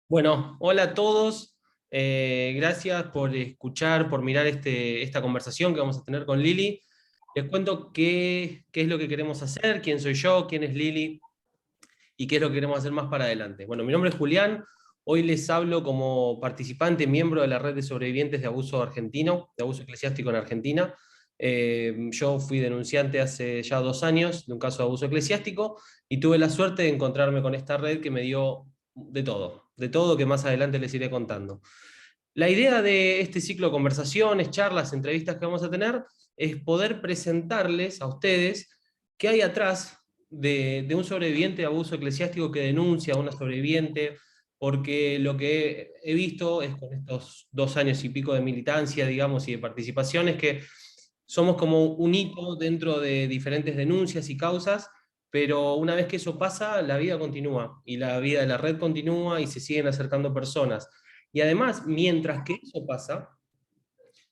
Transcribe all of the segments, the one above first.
Bueno, hola a todos. Gracias por escuchar, por mirar esta conversación que vamos a tener con Lili. Les cuento qué es lo que queremos hacer, quién soy yo, quién es Lili y qué es lo que queremos hacer más para adelante. Bueno, mi nombre es Julián. Hoy les hablo como participante, miembro de la red de sobrevivientes de abuso argentino, de abuso eclesiástico en Argentina. Yo fui denunciante hace ya 2 años de un caso de abuso eclesiástico y tuve la suerte de encontrarme con esta red que me dio de todo que más adelante les iré contando. La idea de este ciclo de conversaciones, charlas, entrevistas que vamos a tener es poder presentarles a ustedes qué hay atrás de un sobreviviente de abuso eclesiástico que denuncia a una sobreviviente, porque lo que he visto es con estos 2 años y pico de militancia, digamos, y de participación, es que somos como un hito dentro de diferentes denuncias y causas, pero una vez que eso pasa, la vida continúa, y la vida de la red continúa y se siguen acercando personas. Y además, mientras que eso pasa,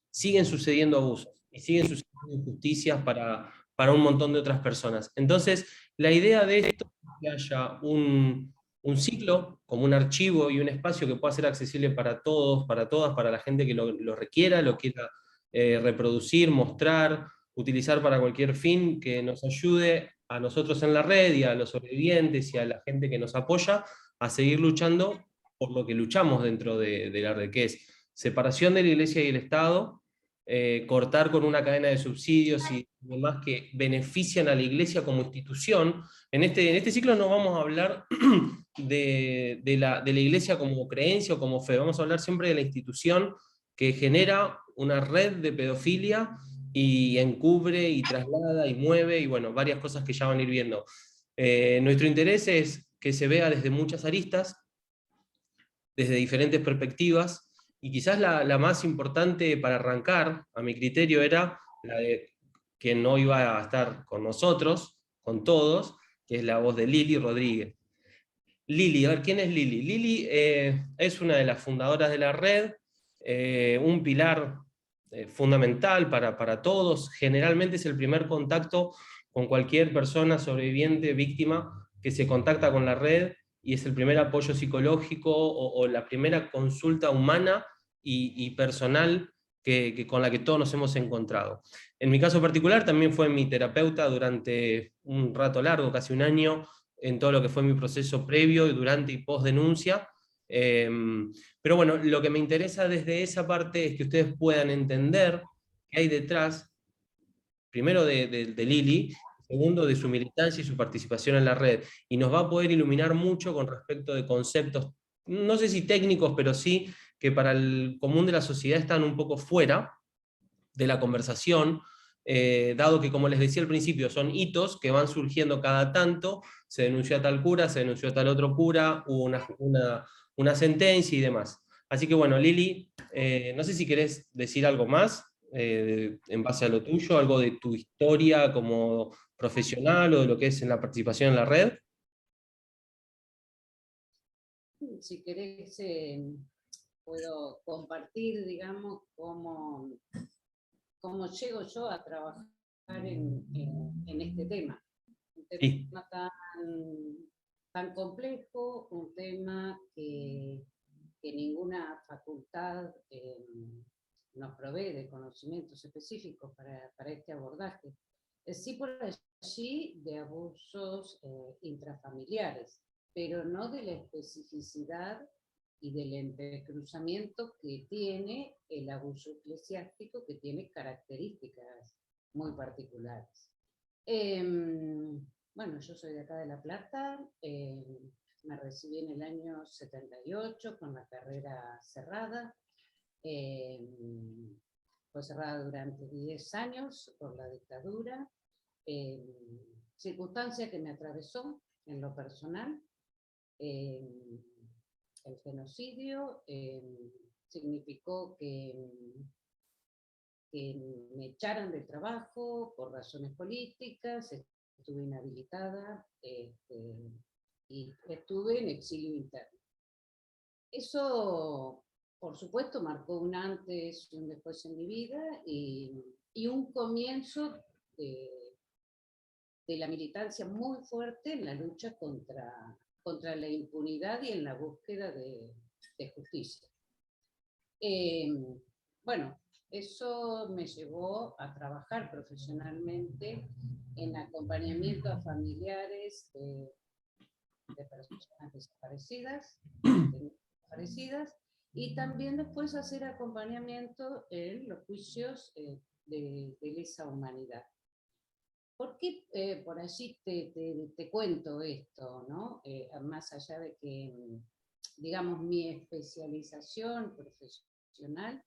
siguen sucediendo abusos y siguen sucediendo injusticias para un montón de otras personas. Entonces, la idea de esto es que haya un ciclo, como un archivo y un espacio que pueda ser accesible para todos, para todas, para la gente que lo requiera, lo quiera reproducir, mostrar, utilizar para cualquier fin, que nos ayude a nosotros en la red y a los sobrevivientes y a la gente que nos apoya a seguir luchando por lo que luchamos dentro de la red, que es separación de la Iglesia y el Estado, cortar con una cadena de subsidios y demás que benefician a la Iglesia como institución. En este ciclo no vamos a hablar de la Iglesia como creencia o como fe, vamos a hablar siempre de la institución que genera una red de pedofilia y encubre y traslada y mueve y bueno, varias cosas que ya van a ir viendo. Nuestro interés es que se vea desde muchas aristas, desde diferentes perspectivas, y quizás la más importante para arrancar, a mi criterio, era la de que no iba a estar con nosotros, con todos, que es la voz de Lili Rodríguez. Lili, a ver, ¿quién es Lili? Lili es una de las fundadoras de la red, un pilar fundamental para todos. Generalmente es el primer contacto con cualquier persona sobreviviente, víctima, que se contacta con la red, y es el primer apoyo psicológico o la primera consulta humana y personal con la que todos nos hemos encontrado. En mi caso particular también fue mi terapeuta durante un rato largo, casi un año, en todo lo que fue mi proceso previo, durante y post denuncia. Pero bueno, lo que me interesa desde esa parte es que ustedes puedan entender qué hay detrás, primero de Lili, segundo de su militancia y su participación en la red, y nos va a poder iluminar mucho con respecto de conceptos, no sé si técnicos, pero sí que para el común de la sociedad están un poco fuera de la conversación, dado que, como les decía al principio, son hitos que van surgiendo cada tanto. Se denunció a tal cura, se denunció a tal otro cura, hubo una sentencia y demás. Así que bueno, Lili, no sé si querés decir algo más en base a lo tuyo, algo de tu historia como profesional o de lo que es en la participación en la red. Si querés, puedo compartir, digamos, cómo llego yo a trabajar en este tema. Un Sí. tema tan complejo, un tema que ninguna facultad nos provee de conocimientos específicos para este abordaje. Sí, por allí de abusos intrafamiliares, pero no de la especificidad y del entrecruzamiento que tiene el abuso eclesiástico, que tiene características muy particulares. Bueno, yo soy de acá de La Plata, me recibí en el año 78 con la carrera cerrada. Fue cerrada durante 10 años por la dictadura, circunstancia que me atravesó en lo personal. El genocidio significó que me echaran del trabajo por razones políticas, estuve inhabilitada y estuve en exilio interno. Eso, por supuesto, marcó un antes y un después en mi vida y un comienzo de la militancia muy fuerte en la lucha contra la impunidad y en la búsqueda de justicia. Bueno, eso me llevó a trabajar profesionalmente en acompañamiento a familiares de personas desaparecidas, y también después hacer acompañamiento en los juicios de lesa humanidad. ¿Por qué por allí te cuento esto, ¿no? Más allá de que, digamos, mi especialización profesional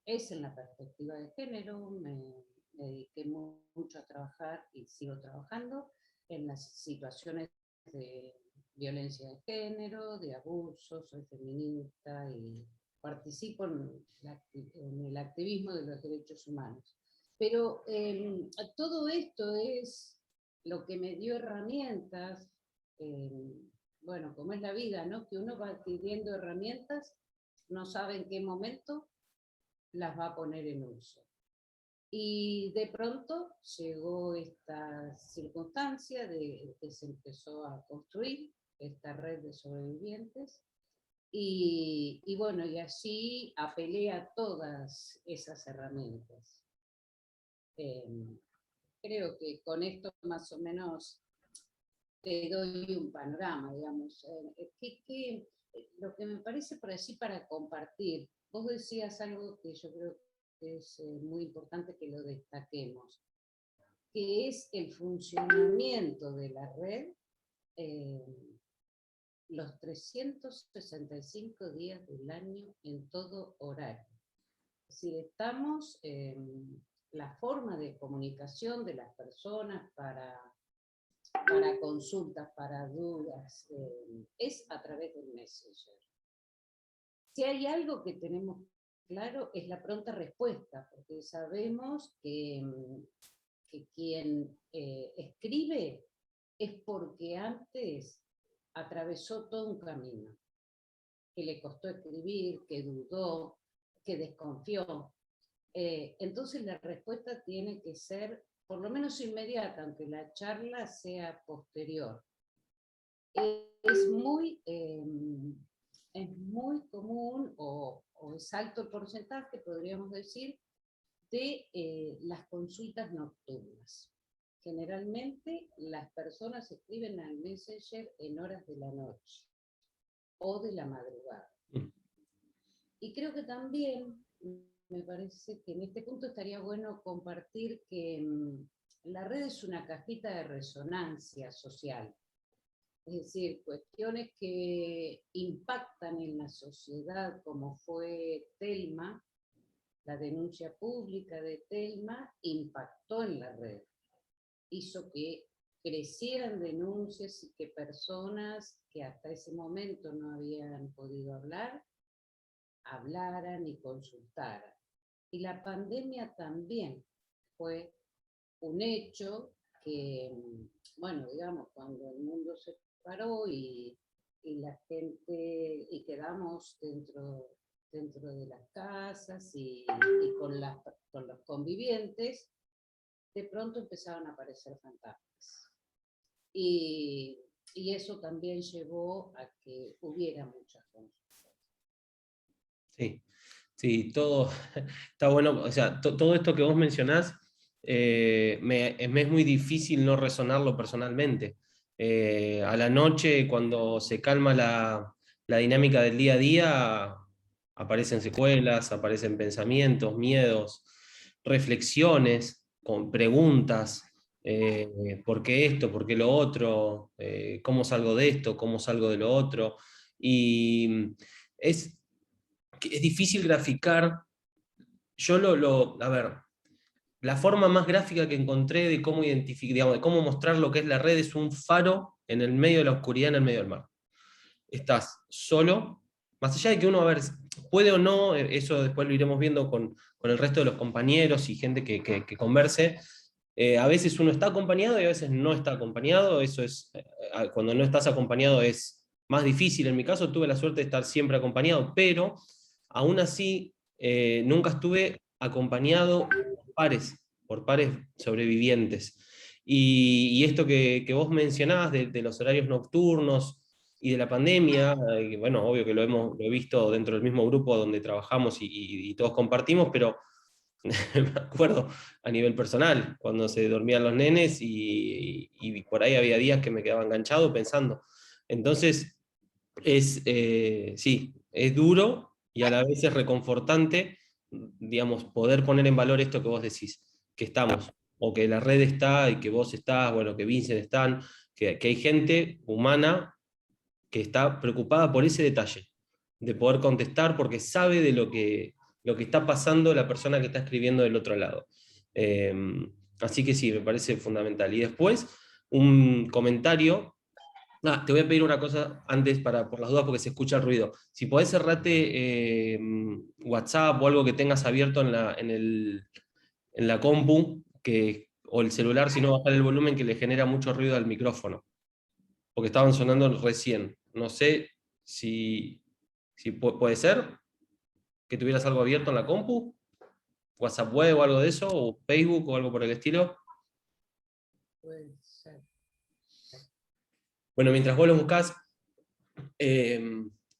es en la perspectiva de género, me dediqué mucho a trabajar y sigo trabajando en las situaciones de violencia de género, de abuso, soy feminista y participo en el activismo de los derechos humanos. Pero todo esto es lo que me dio herramientas, bueno, como es la vida, ¿no? Que uno va adquiriendo herramientas, no sabe en qué momento las va a poner en uso. Y de pronto llegó esta circunstancia de que se empezó a construir esta red de sobrevivientes, y bueno, y allí apelé a todas esas herramientas. Creo que con esto más o menos te doy un panorama, digamos. Lo que me parece por allí para compartir, vos decías algo que yo creo que es muy importante que lo destaquemos, que es el funcionamiento de la red los 365 días del año en todo horario. Es decir, estamos la forma de comunicación de las personas para consultas, para dudas, es a través del Messenger. Si hay algo que tenemos claro es la pronta respuesta, porque sabemos que quien escribe es porque antes atravesó todo un camino, que le costó escribir, que dudó, que desconfió. Entonces la respuesta tiene que ser por lo menos inmediata, aunque la charla sea posterior. Es muy común, o es alto el porcentaje, podríamos decir, de las consultas nocturnas. Generalmente las personas escriben al Messenger en horas de la noche o de la madrugada. Y creo que también me parece que en este punto estaría bueno compartir que la red es una cajita de resonancia social. Es decir, cuestiones que impactan en la sociedad, como fue Telma, la denuncia pública de Telma, impactó en la red. Hizo que crecieran denuncias y que personas que hasta ese momento no habían podido hablaran y consultaran. Y la pandemia también fue un hecho que, bueno, digamos, cuando el mundo se paró y la gente, y quedamos dentro de las casas y con los convivientes, de pronto empezaron a aparecer fantasmas. Y eso también llevó a que hubiera muchas consultas. Sí, sí, todo está bueno. O sea, todo esto que vos mencionás, me es muy difícil no resonarlo personalmente. A la noche, cuando se calma la dinámica del día a día, aparecen secuelas, aparecen pensamientos, miedos, reflexiones, con preguntas. ¿Por qué esto? ¿Por qué lo otro? ¿Cómo salgo de esto? ¿Cómo salgo de lo otro? Y es difícil graficar. Yo a ver, la forma más gráfica que encontré de cómo identificar, digamos, de cómo mostrar lo que es la red es un faro en el medio de la oscuridad, en el medio del mar. Estás solo, más allá de que uno, a ver, puede o no, eso después lo iremos viendo con el resto de los compañeros y gente que converse. A veces uno está acompañado y a veces no está acompañado. Eso es, cuando no estás acompañado es más difícil. En mi caso tuve la suerte de estar siempre acompañado, pero aún así nunca estuve acompañado por pares sobrevivientes. Y esto que vos mencionabas de los horarios nocturnos y de la pandemia, que, bueno, obvio que lo he visto dentro del mismo grupo donde trabajamos y todos compartimos, pero me acuerdo a nivel personal, cuando se dormían los nenes y por ahí había días que me quedaba enganchado pensando. Entonces, sí, es duro y a la vez es reconfortante, digamos, poder poner en valor esto que vos decís, que estamos, o que la red está y que vos estás, bueno, que Vincent están, que hay gente humana que está preocupada por ese detalle, de poder contestar porque sabe de lo que está pasando la persona que está escribiendo del otro lado. Eh, Así que sí, me parece fundamental. Y después, un comentario. Te voy a pedir una cosa antes por las dudas porque se escucha el ruido. Si podés cerrate WhatsApp o algo que tengas abierto en la compu, o el celular, si no bajar el volumen que le genera mucho ruido al micrófono, porque estaban sonando recién. No sé si puede ser que tuvieras algo abierto en la compu, WhatsApp web o algo de eso, o Facebook o algo por el estilo. Puede ser. Bueno, mientras vos lo buscás, eh,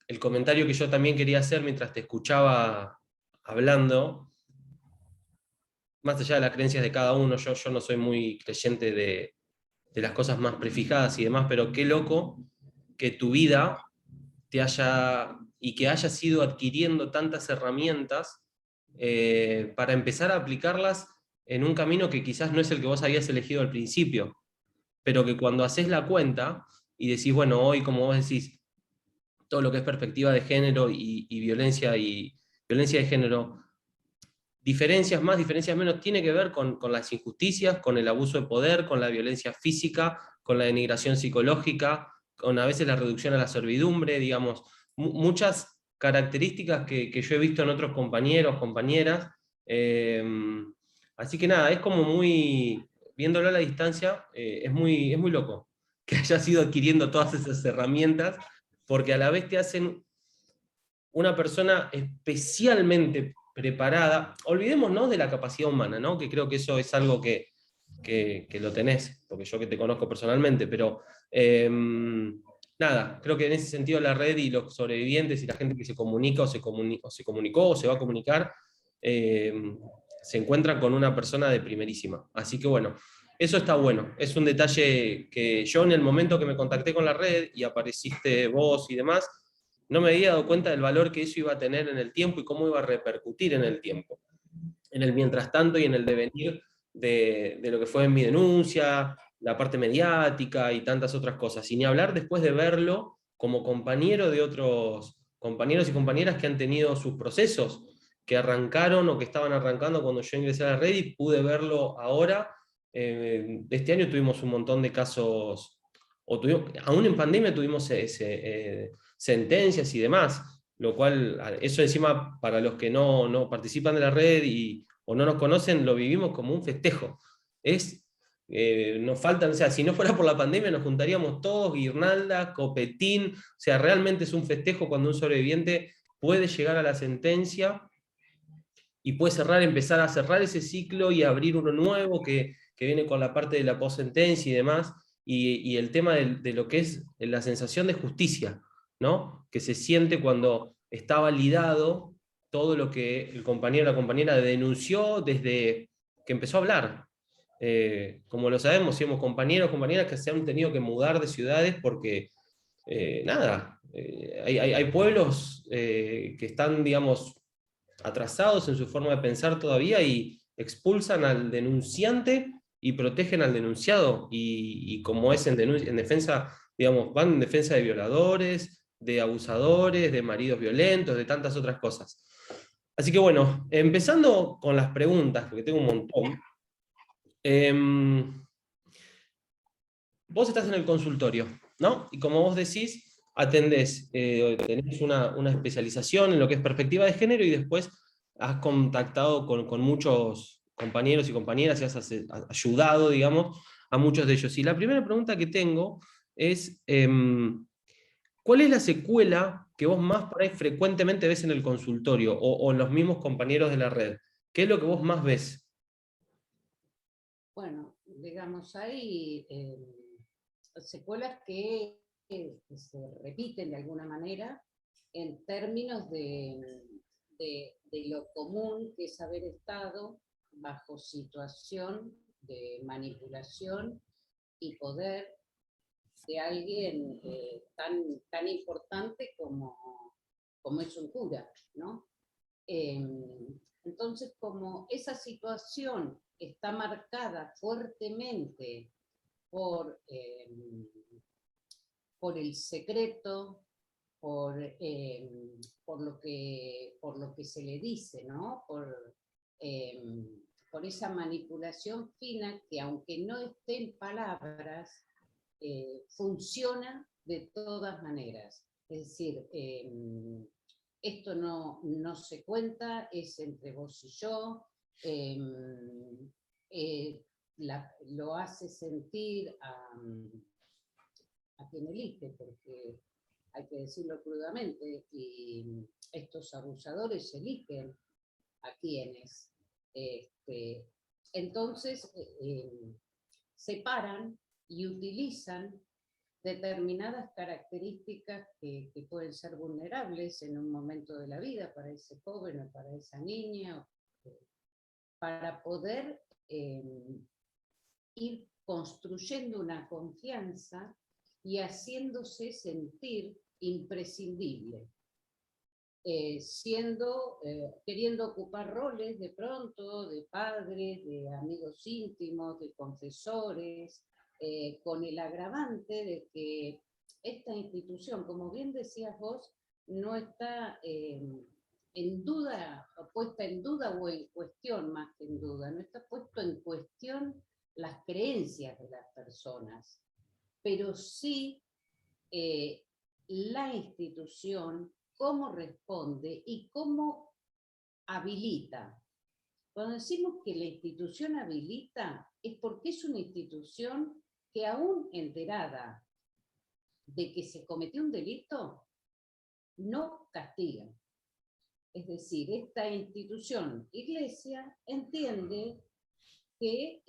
el comentario que yo también quería hacer mientras te escuchaba hablando, más allá de las creencias de cada uno, yo no soy muy creyente de las cosas más prefijadas y demás, pero qué loco que tu vida y que hayas ido adquiriendo tantas herramientas para empezar a aplicarlas en un camino que quizás no es el que vos habías elegido al principio, pero que cuando haces la cuenta y decís, bueno, hoy como vos decís, todo lo que es perspectiva de género y violencia de género, diferencias más, diferencias menos, tiene que ver con las injusticias, con el abuso de poder, con la violencia física, con la denigración psicológica, con a veces la reducción a la servidumbre, digamos, muchas características que yo he visto en otros compañeros, compañeras. eh, Así que nada, es como muy, viéndolo a la distancia, es muy loco que hayas ido adquiriendo todas esas herramientas, porque a la vez te hacen una persona especialmente preparada. Olvidémonos de la capacidad humana, ¿no? Que creo que eso es algo que lo tenés, porque yo que te conozco personalmente, pero nada, creo que en ese sentido la red y los sobrevivientes y la gente que se comunica o se comunicó o se va a comunicar, se encuentran con una persona de primerísima. Así que bueno, eso está bueno. Es un detalle que yo en el momento que me contacté con la red y apareciste vos y demás, no me había dado cuenta del valor que eso iba a tener en el tiempo y cómo iba a repercutir en el tiempo, en el mientras tanto y en el devenir de lo que fue en mi denuncia, la parte mediática y tantas otras cosas. Y ni hablar después de verlo como compañero de otros compañeros y compañeras que han tenido sus procesos, que arrancaron o que estaban arrancando cuando yo ingresé a la red y pude verlo ahora. Este año tuvimos un montón de casos, aún en pandemia tuvimos sentencias y demás, lo cual, eso encima para los que no participan de la red o no nos conocen, lo vivimos como un festejo. Nos faltan, o sea, si no fuera por la pandemia nos juntaríamos todos, guirnaldas, copetín, o sea, realmente es un festejo cuando un sobreviviente puede llegar a la sentencia y puede empezar a cerrar ese ciclo y abrir uno nuevo que viene con la parte de la postsentencia y demás, y el tema de lo que es la sensación de justicia, ¿no? Que se siente cuando está validado todo lo que el compañero o la compañera denunció desde que empezó a hablar. Como lo sabemos, somos compañeros, compañeras que se han tenido que mudar de ciudades porque, nada, hay pueblos que están, digamos, atrasados en su forma de pensar todavía y expulsan al denunciante y protegen al denunciado. Y como es en defensa, digamos, van en defensa de violadores, de abusadores, de maridos violentos, de tantas otras cosas. Así que bueno, empezando con las preguntas, porque tengo un montón. Vos estás en el consultorio, ¿no? Y como vos decís, tenés una especialización en lo que es perspectiva de género y después has contactado con muchos compañeros y compañeras y has ayudado, digamos, a muchos de ellos. Y la primera pregunta que tengo es, ¿cuál es la secuela que vos más por ahí frecuentemente ves en el consultorio o en los mismos compañeros de la red? ¿Qué es lo que vos más ves? Bueno, digamos, hay secuelas que que se repiten de alguna manera en términos de lo común que es haber estado bajo situación de manipulación y poder de alguien tan importante como es un cura, ¿no? Entonces, como esa situación está marcada fuertemente por, por el secreto, por lo que se le dice, ¿no? Por esa manipulación fina que, aunque no esté en palabras, funciona de todas maneras. Es decir, esto no se cuenta, es entre vos y yo, lo hace sentir a quien elige, porque hay que decirlo crudamente, y estos abusadores eligen a quienes. Entonces, separan y utilizan determinadas características que pueden ser vulnerables en un momento de la vida para ese joven o para esa niña, para poder ir construyendo una confianza y haciéndose sentir imprescindible, queriendo ocupar roles de pronto, de padres, de amigos íntimos, de confesores, con el agravante de que esta institución, como bien decías vos, no está en duda, puesta en duda o en cuestión más que en duda, no está puesto en cuestión las creencias de las personas, pero sí la institución, cómo responde y cómo habilita. Cuando decimos que la institución habilita, es porque es una institución que, aún enterada de que se cometió un delito, no castiga. Es decir, esta institución, iglesia, entiende que,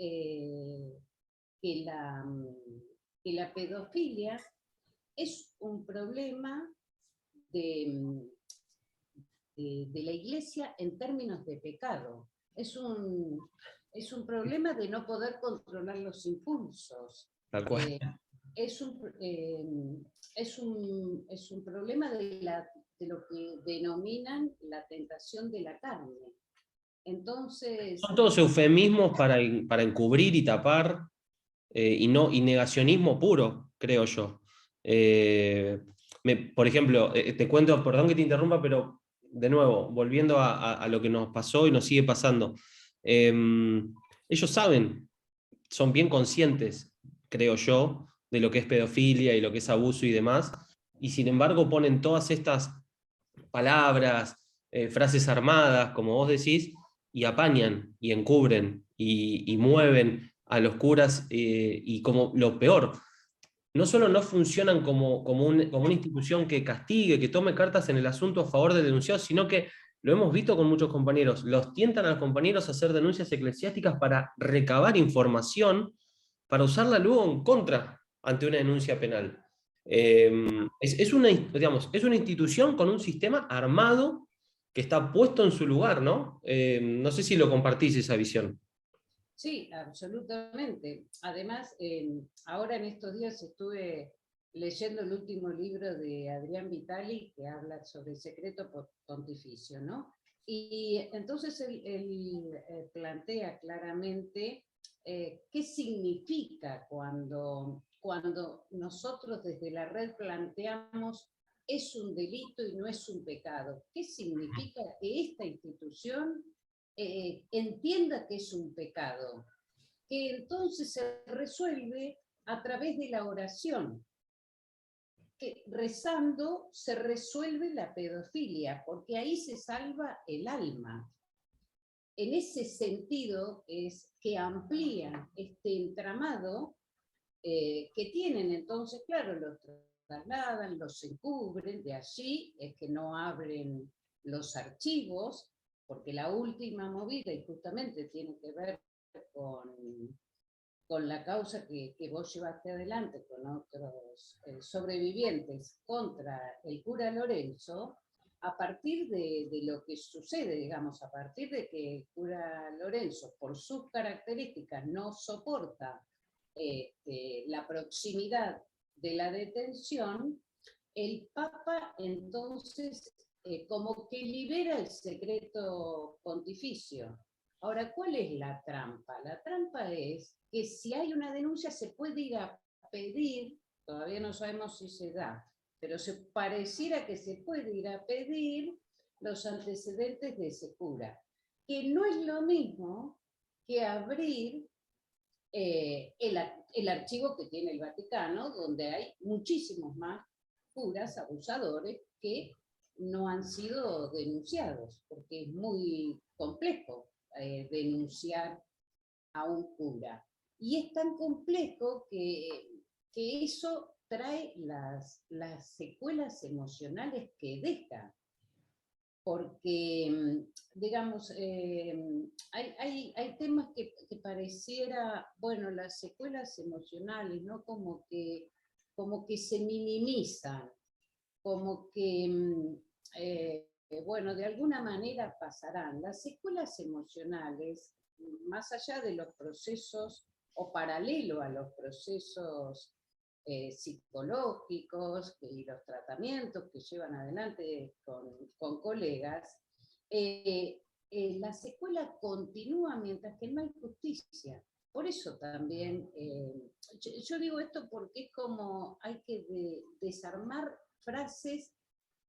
que, la, que la pedofilia es un problema de la iglesia en términos de pecado. Es un problema de no poder controlar los impulsos. Tal cual. Es un problema de lo que denominan la tentación de la carne. Entonces, Son todos eufemismos para encubrir y tapar, y negacionismo puro, creo yo. Por ejemplo, te cuento, perdón que te interrumpa, pero de nuevo, volviendo a lo que nos pasó y nos sigue pasando. Ellos saben, son bien conscientes, creo yo, de lo que es pedofilia y lo que es abuso y demás, y sin embargo ponen todas estas palabras, frases armadas, como vos decís, y apañan y encubren y mueven a los curas, y como lo peor, no solo no funcionan como una institución que castigue, que tome cartas en el asunto a favor del denunciado, sino que lo hemos visto con muchos compañeros, los tientan a los compañeros a hacer denuncias eclesiásticas para recabar información, para usarla luego en contra ante una denuncia penal. Digamos, es una institución con un sistema armado que está puesto en su lugar, ¿no? No sé si lo compartís esa visión. sí, absolutamente. Además, ahora en estos días estuve leyendo el último libro de Adrián Vitali, que habla sobre el secreto pontificio, ¿no? Y entonces él plantea claramente qué significa cuando nosotros desde la red planteamos es un delito y no es un pecado. ¿Qué significa que esta institución entienda que es un pecado? Que entonces se resuelve a través de la oración, que rezando se resuelve la pedofilia, porque ahí se salva el alma. En ese sentido es que amplían este entramado que tienen. Entonces, claro, los trasladan, los encubren, de allí es que no abren los archivos, porque la última movida, y justamente tiene que ver con con la causa que vos llevaste adelante con otros sobrevivientes contra el cura Lorenzo, a partir de lo que sucede, digamos, a partir de que el cura Lorenzo, por sus características, no soporta la proximidad de la detención, el Papa entonces como que libera el secreto pontificio. Ahora, ¿cuál es la trampa? La trampa es que si hay una denuncia se puede ir a pedir, todavía no sabemos si se da, pero se pareciera que se puede ir a pedir los antecedentes de ese cura, que no es lo mismo que abrir el archivo que tiene el Vaticano, donde hay muchísimos más curas abusadores que no han sido denunciados, porque es muy complejo denunciar a un cura. Y es tan complejo que eso trae las secuelas emocionales que deja. Porque, digamos, hay temas que pareciera, bueno, las secuelas emocionales, ¿no? Como que se minimizan, como que, bueno, de alguna manera pasarán. Las secuelas emocionales, más allá de los procesos o paralelo a los procesos psicológicos y los tratamientos que llevan adelante con colegas, la secuela continúa mientras que no hay justicia. Por eso también, yo digo esto porque es como hay que desarmar frases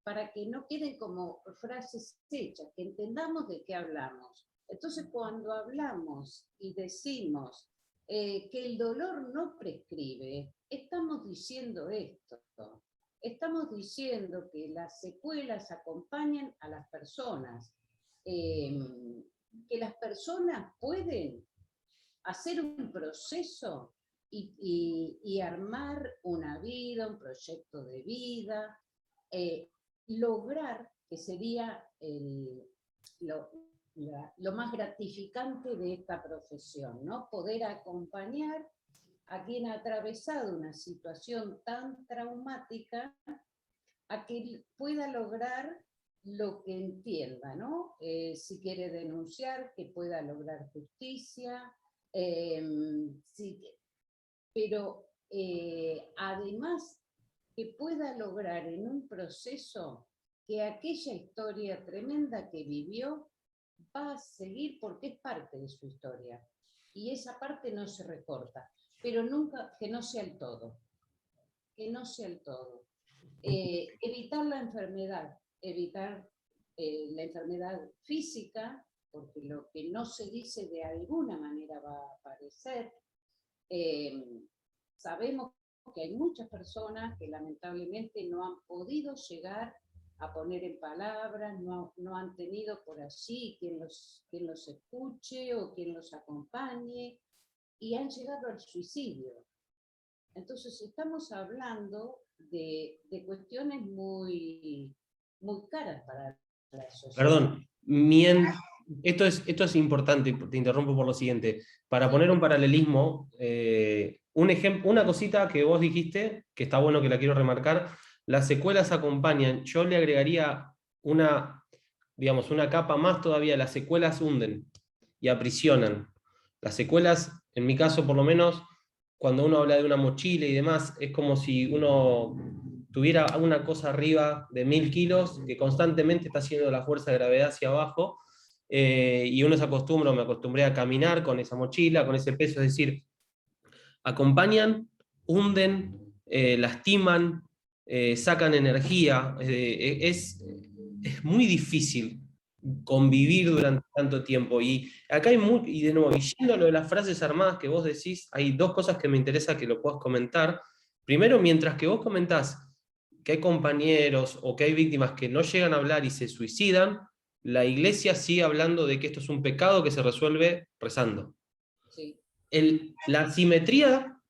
para que no queden como frases hechas, que entendamos de qué hablamos. Entonces, cuando hablamos y decimos que el dolor no prescribe, estamos diciendo esto. Estamos diciendo que las secuelas acompañan a las personas, que las personas pueden hacer un proceso y armar una vida, un proyecto de vida, lograr, que sería lo más gratificante de esta profesión, ¿no? Poder acompañar a quien ha atravesado una situación tan traumática a que pueda lograr lo que entienda, ¿no? Si quiere denunciar, que pueda lograr justicia, sí, pero además que pueda lograr en un proceso que aquella historia tremenda que vivió va a seguir porque es parte de su historia. Y esa parte no se recorta, pero nunca que no sea el todo. Que no sea el todo. Evitar la enfermedad, evitar la enfermedad física, porque lo que no se dice de alguna manera va a aparecer. Sabemos que hay muchas personas que lamentablemente no han podido llegar a poner en palabras, no han tenido por allí quien los escuche o quien los acompañe, y han llegado al suicidio. Entonces estamos hablando de cuestiones muy, muy caras para la sociedad. Perdón, esto es importante, te interrumpo por lo siguiente. Para poner un paralelismo, una cosita que vos dijiste, que está bueno, que la quiero remarcar, las secuelas acompañan, yo le agregaría digamos, una capa más todavía, las secuelas hunden y aprisionan. Las secuelas, en mi caso por lo menos, cuando uno habla de una mochila y demás, es como si uno tuviera una cosa arriba de 1000 kilos que constantemente está haciendo la fuerza de gravedad hacia abajo, y uno se acostumbra, me acostumbré a caminar con esa mochila, con ese peso, es decir, acompañan, hunden, lastiman, sacan energía, es muy difícil convivir durante tanto tiempo. Y acá y de nuevo, y yendo a lo de las frases armadas que vos decís, hay dos cosas que me interesa que lo puedas comentar. Primero, mientras que vos comentás que hay compañeros o que hay víctimas que no llegan a hablar y se suicidan, la iglesia sigue hablando de que esto es un pecado que se resuelve rezando. Sí. La asimetría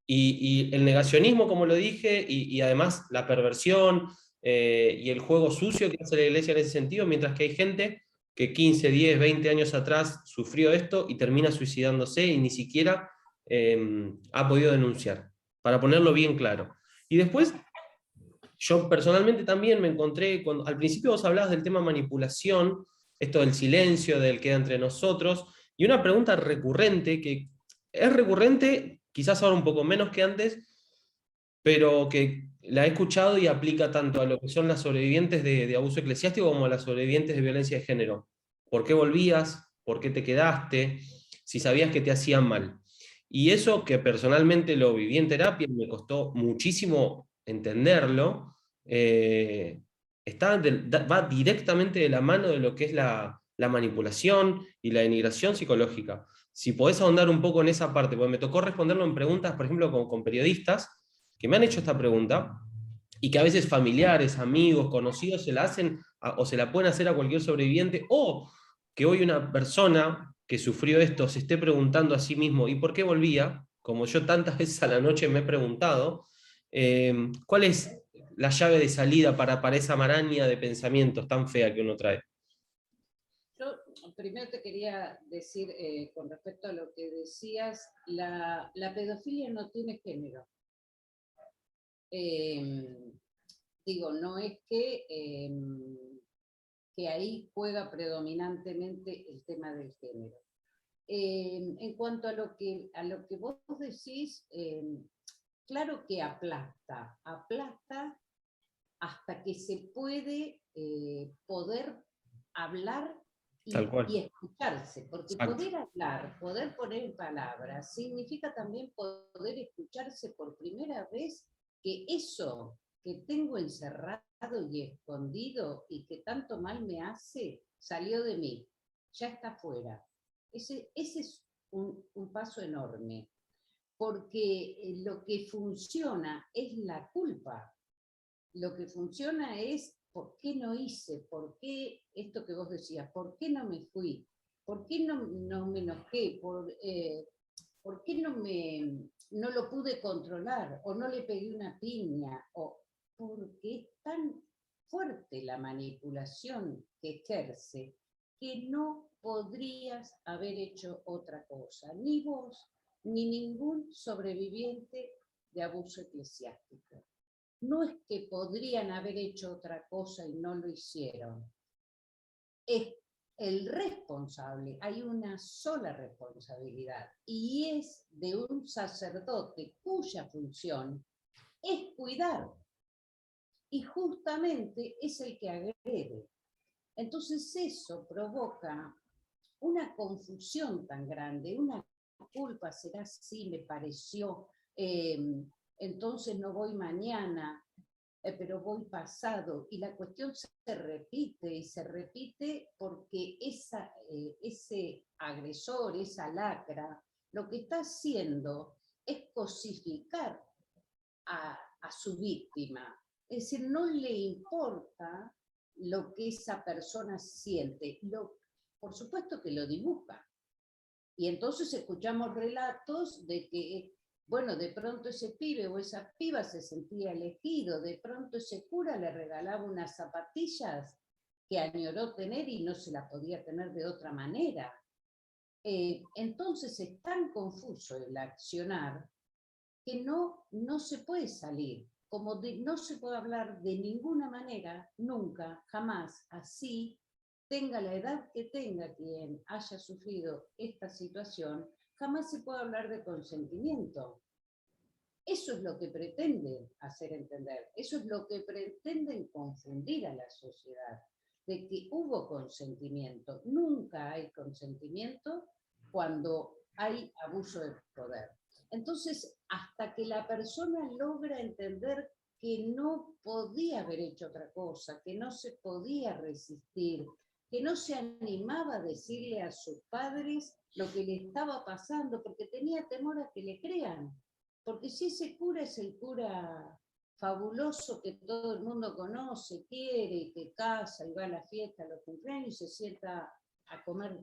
y el negacionismo, como lo dije, y además la perversión y el juego sucio que hace la iglesia en ese sentido, mientras que hay gente que 15, 10, 20 años atrás sufrió esto y termina suicidándose y ni siquiera ha podido denunciar, para ponerlo bien claro. Y después, yo personalmente también me encontré, al principio vos hablabas del tema manipulación, esto del silencio, del queda entre nosotros, y una pregunta recurrente, que es recurrente, quizás ahora un poco menos que antes, pero que la he escuchado y aplica tanto a lo que son las sobrevivientes de abuso eclesiástico como a las sobrevivientes de violencia de género. ¿Por qué volvías? ¿Por qué te quedaste? Si sabías que te hacían mal. Y eso que personalmente lo viví en terapia, me costó muchísimo entenderlo, va directamente de la mano de lo que es la manipulación y la denigración psicológica. Si podés ahondar un poco en esa parte, porque me tocó responderlo en preguntas, por ejemplo, con periodistas, que me han hecho esta pregunta y que a veces familiares, amigos, conocidos se la hacen o se la pueden hacer a cualquier sobreviviente, o que hoy una persona que sufrió esto se esté preguntando a sí mismo, ¿y por qué volvía? Como yo tantas veces a la noche me he preguntado, ¿cuál es la llave de salida para esa maraña de pensamientos tan fea que uno trae? Yo primero te quería decir, con respecto a lo que decías, la pedofilia no tiene género. Digo, no es que ahí juega predominantemente el tema del género. En cuanto a lo que vos decís, claro que aplasta hasta que se puede poder hablar Tal cual. y escucharse, porque Exacto. poder hablar, poder poner en palabras, significa también poder escucharse por primera vez, que eso que tengo encerrado y escondido y que tanto mal me hace, salió de mí, ya está fuera. Ese es un paso enorme, porque lo que funciona es la culpa. Lo que funciona es por qué no hice, por qué esto que vos decías, por qué no me fui, por qué no me enojé, por qué no lo pude controlar, o no le pegué una piña, o porque es tan fuerte la manipulación que ejerce que no podrías haber hecho otra cosa, ni vos, ni ningún sobreviviente de abuso eclesiástico. No es que podrían haber hecho otra cosa y no lo hicieron. Es el responsable, hay una sola responsabilidad, y es de un sacerdote cuya función es cuidar, y justamente es el que agrede. Entonces eso provoca una confusión tan grande, una culpa, será así, me pareció, entonces no voy mañana, pero voy pasado, y la cuestión se repite y se repite porque ese agresor, esa lacra, lo que está haciendo es cosificar a su víctima. Es decir, no le importa lo que esa persona siente, por supuesto que lo dibuja. Y entonces escuchamos relatos de que, bueno, de pronto ese pibe o esa piba se sentía elegido, de pronto ese cura le regalaba unas zapatillas que añoró tener y no se las podía tener de otra manera. Entonces es tan confuso el accionar que no se puede salir, como no se puede hablar de ninguna manera, nunca, jamás, así, tenga la edad que tenga quien haya sufrido esta situación, jamás se puede hablar de consentimiento. Eso es lo que pretenden hacer entender, eso es lo que pretenden confundir a la sociedad, de que hubo consentimiento. Nunca hay consentimiento cuando hay abuso de poder. Entonces, hasta que la persona logra entender que no podía haber hecho otra cosa, que no se podía resistir, que no se animaba a decirle a sus padres lo que le estaba pasando, porque tenía temor a que le crean. Porque si ese cura es el cura fabuloso que todo el mundo conoce, quiere, que casa y va a la fiesta, a los cumpleaños y se sienta a comer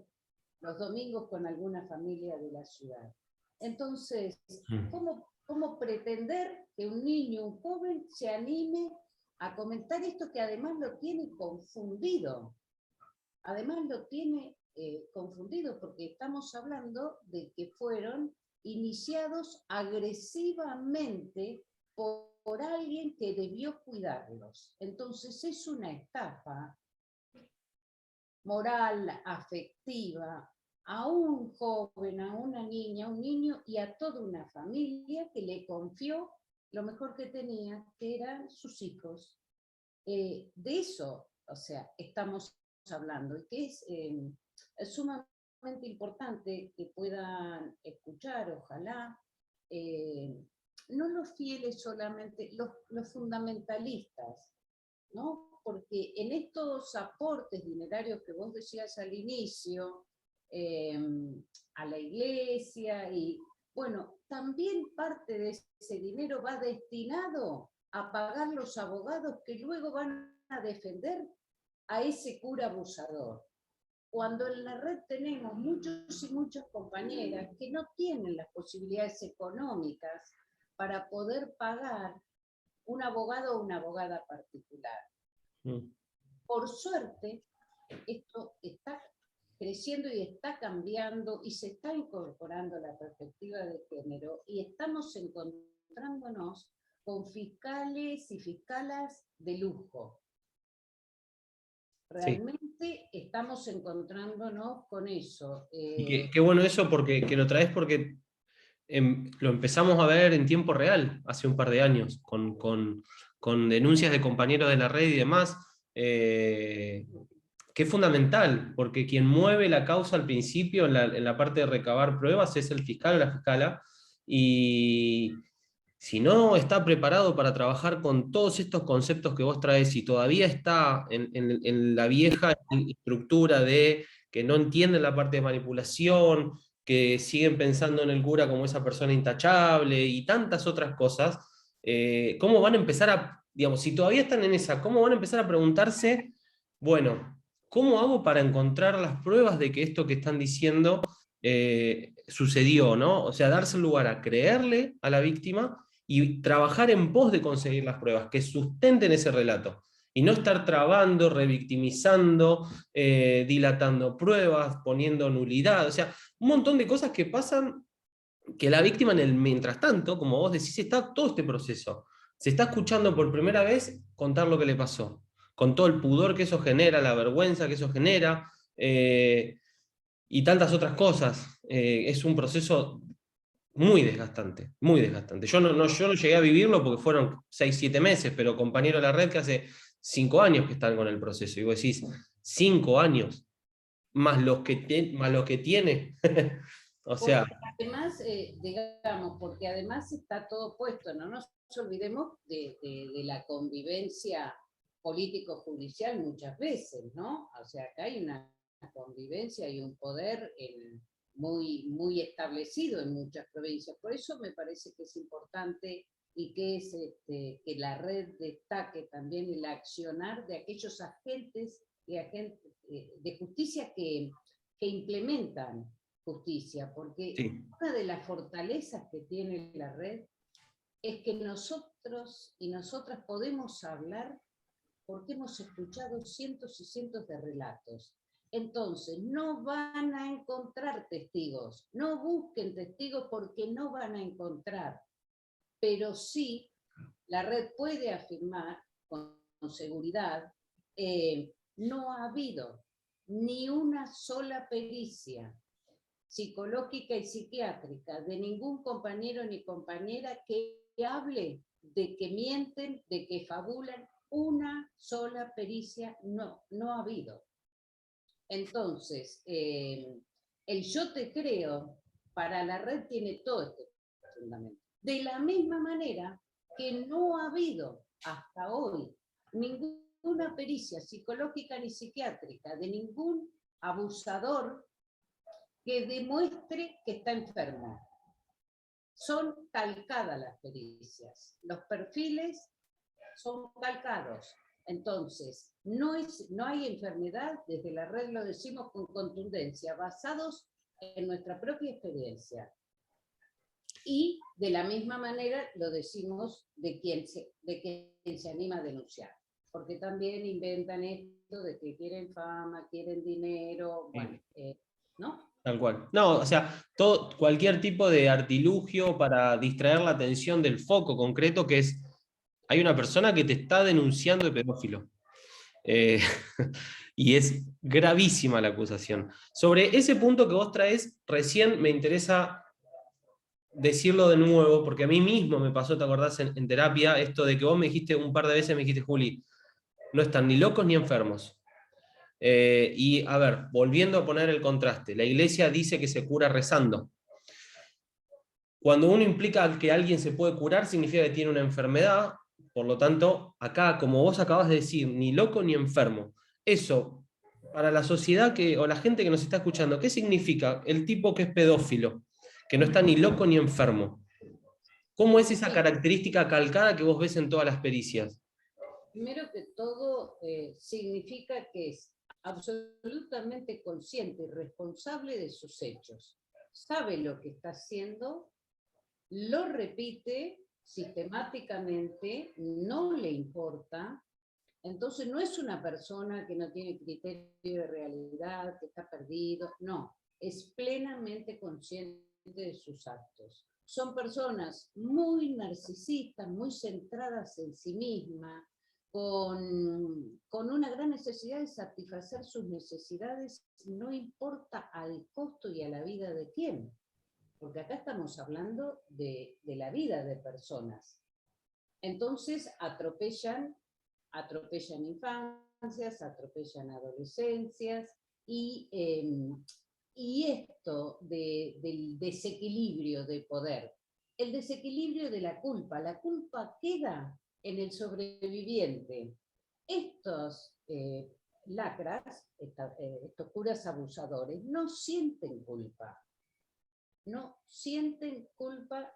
los domingos con alguna familia de la ciudad. Entonces, ¿cómo pretender que un niño, un joven, se anime a comentar esto que además lo tiene confundido? Además lo tiene confundido porque estamos hablando de que fueron iniciados agresivamente por alguien que debió cuidarlos. Entonces es una estafa moral, afectiva, a un joven, a una niña, a un niño y a toda una familia que le confió lo mejor que tenía, que eran sus hijos. De eso, o sea, estamos hablando, y que es sumamente importante que puedan escuchar, ojalá, no los fieles solamente, los fundamentalistas, ¿no? Porque en estos aportes dinerarios que vos decías al inicio, a la iglesia, y bueno, también parte de ese dinero va destinado a pagar los abogados que luego van a defender a ese cura abusador. Cuando en la red tenemos muchos y muchas compañeras que no tienen las posibilidades económicas para poder pagar un abogado o una abogada particular. Por suerte, esto está creciendo y está cambiando y se está incorporando la perspectiva de género y estamos encontrándonos con fiscales y fiscalas de lujo. Realmente estamos encontrándonos con eso. Y qué bueno eso porque que lo traes porque lo empezamos a ver en tiempo real hace un par de años, con denuncias de compañeros de la red y demás, que es fundamental, porque quien mueve la causa al principio en la parte de recabar pruebas es el fiscal o la fiscala, y si no está preparado para trabajar con todos estos conceptos que vos traes y todavía está en la vieja estructura de que no entienden la parte de manipulación, que siguen pensando en el cura como esa persona intachable y tantas otras cosas, ¿cómo van a empezar a, digamos, si todavía están en esa, cómo van a empezar a preguntarse, bueno, ¿cómo hago para encontrar las pruebas de que esto que están diciendo sucedió, ¿no? O sea, darse el lugar a creerle a la víctima y trabajar en pos de conseguir las pruebas, que sustenten ese relato. Y no estar trabando, revictimizando, dilatando pruebas, poniendo nulidad. O sea, un montón de cosas que pasan que la víctima en el mientras tanto, como vos decís, está todo este proceso. Se está escuchando por primera vez contar lo que le pasó, con todo el pudor que eso genera, la vergüenza que eso genera, y tantas otras cosas. Es un proceso muy desgastante, muy desgastante. Yo no llegué a vivirlo porque fueron 6, 7 meses, pero compañero de la red que hace 5 años que están con el proceso. Y vos decís, 5 años, más lo que tiene. O sea, porque además, digamos, porque además está todo puesto, no nos olvidemos de la convivencia político-judicial muchas veces, ¿no? O sea, acá hay una convivencia y un poder muy establecido en muchas provincias. Por eso me parece que es importante y que la red destaque también el accionar de aquellos agentes de justicia que implementan justicia, porque sí. una de las fortalezas que tiene la red es que nosotros y nosotras podemos hablar porque hemos escuchado cientos y cientos de relatos. Entonces, no van a encontrar testigos, no busquen testigos porque no van a encontrar, pero sí la red puede afirmar con seguridad, no ha habido ni una sola pericia psicológica y psiquiátrica de ningún compañero ni compañera que hable de que mienten, de que fabulan. Una sola pericia no ha habido. Entonces, el yo te creo para la red tiene todo este fundamento. De la misma manera que no ha habido hasta hoy ninguna pericia psicológica ni psiquiátrica de ningún abusador que demuestre que está enfermo. Son calcadas las pericias, los perfiles son calcados. Entonces, no hay enfermedad, desde la red lo decimos con contundencia, basados en nuestra propia experiencia. Y de la misma manera lo decimos de quien se anima a denunciar. Porque también inventan esto de que quieren fama, quieren dinero, bueno, ¿no? Tal cual. No, o sea, cualquier tipo de artilugio para distraer la atención del foco concreto, que es, hay una persona que te está denunciando de pedófilo. Eh, y es gravísima la acusación. Sobre ese punto que vos traes, recién me interesa decirlo de nuevo, porque a mí mismo me pasó, ¿te acordás? En terapia, esto de que vos me dijiste un par de veces, me dijiste, Juli, no están ni locos ni enfermos. Y a ver, volviendo a poner el contraste, la iglesia dice que se cura rezando. Cuando uno implica que alguien se puede curar, significa que tiene una enfermedad. Por lo tanto, acá, como vos acabas de decir, ni loco ni enfermo. Eso, para la sociedad o la gente que nos está escuchando, ¿qué significa el tipo que es pedófilo? Que no está ni loco ni enfermo. ¿Cómo es esa característica calcada que vos ves en todas las pericias? Primero que todo, significa que es absolutamente consciente y responsable de sus hechos. Sabe lo que está haciendo, lo repite sistemáticamente, no le importa. Entonces no es una persona que no tiene criterio de realidad, que está perdido, no, es plenamente consciente de sus actos. Son personas muy narcisistas, muy centradas en sí mismas, con una gran necesidad de satisfacer sus necesidades, no importa al costo y a la vida de quién, porque acá estamos hablando de la vida de personas. Entonces atropellan infancias, atropellan adolescencias, y esto del desequilibrio de poder, el desequilibrio de la culpa queda en el sobreviviente. Estos lacras, estos curas abusadores, no sienten culpa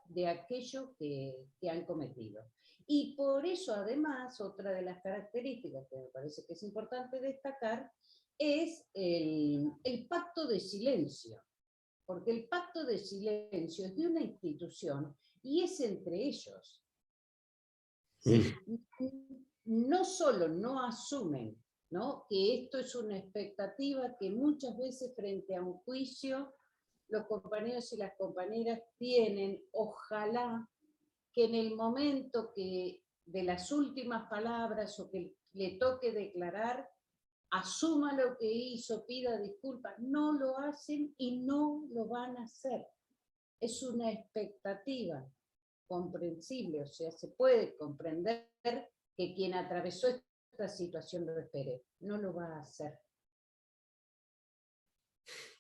de aquello que han cometido. Y por eso, además, otra de las características que me parece que es importante destacar es el pacto de silencio, porque el pacto de silencio es de una institución y es entre ellos. ¿Sí? No solo no asumen, ¿no?, que esto es una expectativa que muchas veces frente a un juicio los compañeros y las compañeras tienen, ojalá que en el momento que de las últimas palabras o que le toque declarar, asuma lo que hizo, pida disculpas. No lo hacen y no lo van a hacer. Es una expectativa comprensible, o sea, se puede comprender que quien atravesó esta situación lo espere. No lo va a hacer.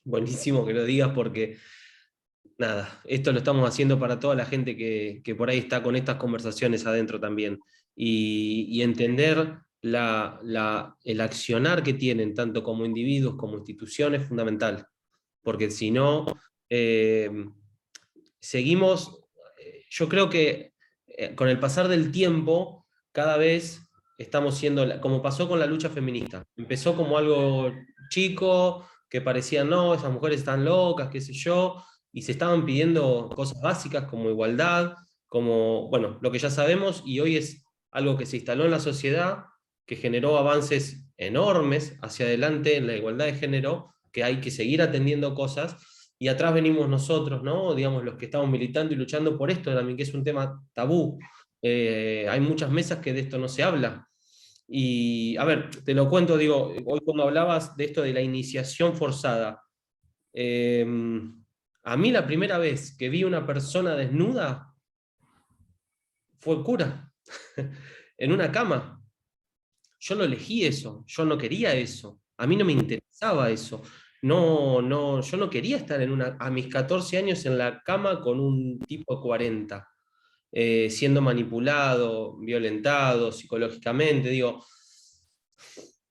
Buenísimo que lo digas porque, nada, esto lo estamos haciendo para toda la gente que por ahí está con estas conversaciones adentro también. Y entender el accionar que tienen, tanto como individuos como instituciones, es fundamental. Porque si no, eh, seguimos, yo creo que con el pasar del tiempo, cada vez estamos siendo, como pasó con la lucha feminista. Empezó como algo chico, que parecía, no, esas mujeres están locas, qué sé yo, y se estaban pidiendo cosas básicas como igualdad, como, bueno, lo que ya sabemos, y hoy es algo que se instaló en la sociedad, que generó avances enormes hacia adelante en la igualdad de género, que hay que seguir atendiendo cosas, y atrás venimos nosotros, ¿no? Digamos, los que estamos militando y luchando por esto también, que es un tema tabú. Hay muchas mesas que de esto no se habla. Y, a ver, te lo cuento, digo, hoy cuando hablabas de esto de la iniciación forzada, a mí la primera vez que vi una persona desnuda fue el cura, en una cama. Yo no elegí eso, yo no quería eso, a mí no me interesaba eso. No, yo no quería estar a mis 14 años en la cama con un tipo de 40, siendo manipulado, violentado psicológicamente. Digo,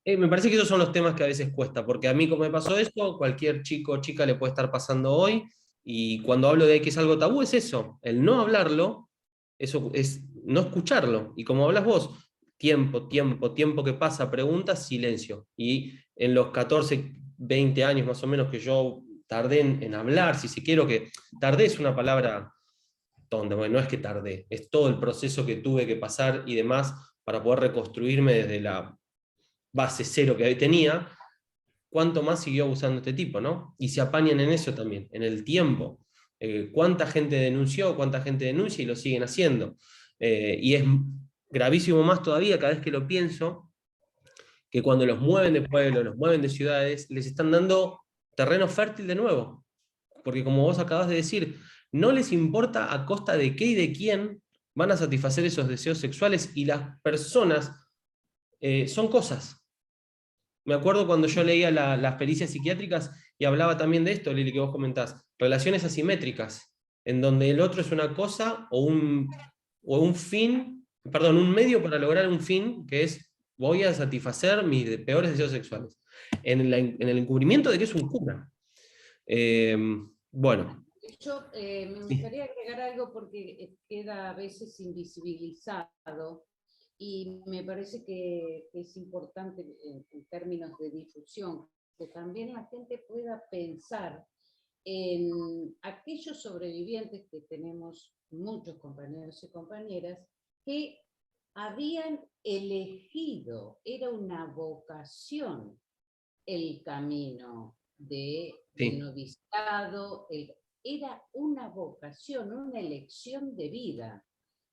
me parece que esos son los temas que a veces cuesta, porque a mí como me pasó esto, cualquier chico o chica le puede estar pasando hoy, y cuando hablo de que es algo tabú es eso, el no hablarlo, eso es no escucharlo, y como hablas vos, tiempo que pasa, preguntas, silencio. Y en los 14, 20 años más o menos que yo tardé en hablar, si se quiero, que tardé es una palabra tonta, bueno, no es que tardé, es todo el proceso que tuve que pasar y demás para poder reconstruirme desde la base cero que tenía, cuánto más siguió abusando este tipo, ¿no? Y se apañan en eso también, en el tiempo. Cuánta gente denunció, cuánta gente denuncia y lo siguen haciendo. Y es gravísimo más todavía cada vez que lo pienso, que cuando los mueven de pueblo, los mueven de ciudades, les están dando terreno fértil de nuevo. Porque como vos acabas de decir, no les importa a costa de qué y de quién van a satisfacer esos deseos sexuales, y las personas son cosas. Me acuerdo cuando yo leía las pericias psiquiátricas y hablaba también de esto, Lili, que vos comentás, relaciones asimétricas, en donde el otro es una cosa o un fin, perdón, un medio para lograr un fin, que es voy a satisfacer mis peores deseos sexuales, en el encubrimiento de que es un cura. Bueno. Yo me Sí, gustaría agregar algo porque queda a veces invisibilizado y me parece que es importante en términos de difusión, que también la gente pueda pensar en aquellos sobrevivientes, que tenemos muchos compañeros y compañeras, que habían elegido, era una vocación el camino del sí, noviciado, era una vocación, una elección de vida,